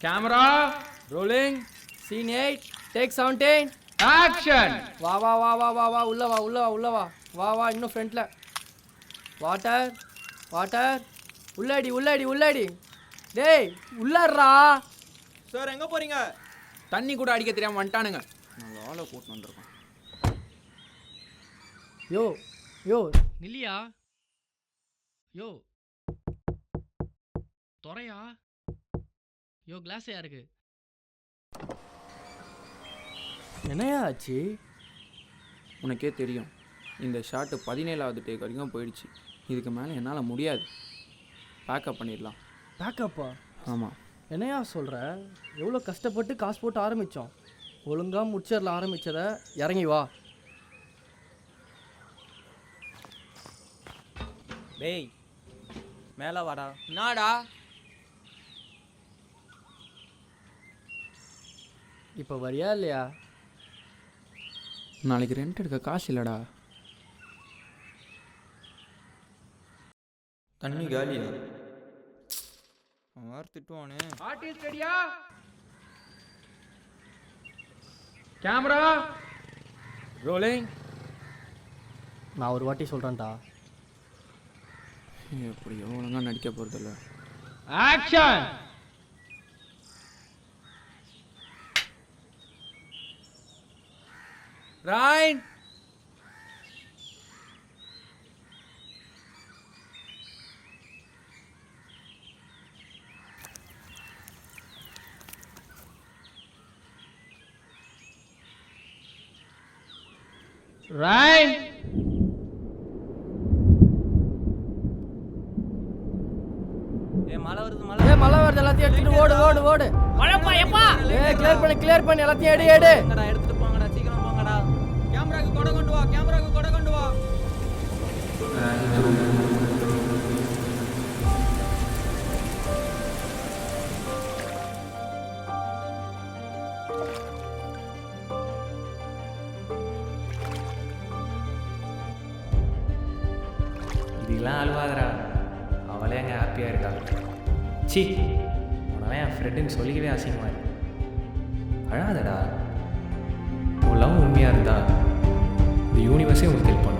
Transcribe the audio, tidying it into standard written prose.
Camera rolling. Scene 8 take 17 action. வா வா வா வா வா வா உள்ள வா உள்ள வா உள்ள வா வா வா இன்னும் ஃப்ரண்ட்ல வாட்டர் வாட்டர் உள்ளாடி உள்ளாடி உள்ளாடி டேய் உள்ளாடுறா. சார் எங்கே போகிறீங்க? தண்ணி கூட அடிக்க தெரியாம வந்துட்டானுங்க. நாங்கள் ஆளை கூட்டு வந்திருக்கோம். யோ யோ நில்லியா? யோ துறையா? யோ கிளாஸ் யாருக்கு? என்னையா ஆச்சு? உனக்கே தெரியும் இந்த ஷாட்டு 17வது டேக் வரைக்கும் போயிடுச்சு. இதுக்கு மேலே என்னால் முடியாது. பேக்கப் பண்ணிடலாம். பேக்கப்பா? ஆமாம். என்னையா சொல்கிற? எவ்வளோ கஷ்டப்பட்டு காசு போட்டு ஆரம்பித்தோம். ஒழுங்காக முடிச்சிடல ஆரம்பித்ததை இறங்கி வா. டேய் மேலே வாடா. நாடா இப்போ வரியா இல்லையா? நாளைக்கு ரெண்ட் எடுக்க காசு இல்லைடா. தண்ணி காலியா? அவன் வேறு திட்டுவானே. ஆர்டிஸ்ட் ரெடியா? Camera rolling. நான் ஒரு வாட்டி சொல்கிறேன்டா. எப்படியோ ஒழுங்காக நடிக்க போகிறதில்ல. ஆக்ஷன். ரைட். ரைட். மழை வருது மழை வருது, எல்லாத்தையும் எடுத்துட்டு ஓடு ஓடு ஓடு. மழைப்பா எப்பா? கிளியர் பண்ணி எல்லாத்தையும் எடு எடு. எடுத்துட்டு போங்கடா, சீக்கிரம் போங்கடா. கேமராக்கு கொடை கொண்டு வா, கேமராக்கு கொடை கொண்டு வா. இதெல்லாம் அழுவாதரா, அவளே அங்கே ஹாப்பியாக இருக்கா. சி உனவன் என் ஃப்ரெண்டுன்னு சொல்லிக்கவே அசிங்கமாக இருக்கு. அழாதடா, உன் லவ் உண்மையாக இருந்தா இந்த யூனிவர்ஸே உங்களுக்கு ஹெல்ப் பண்ணும்.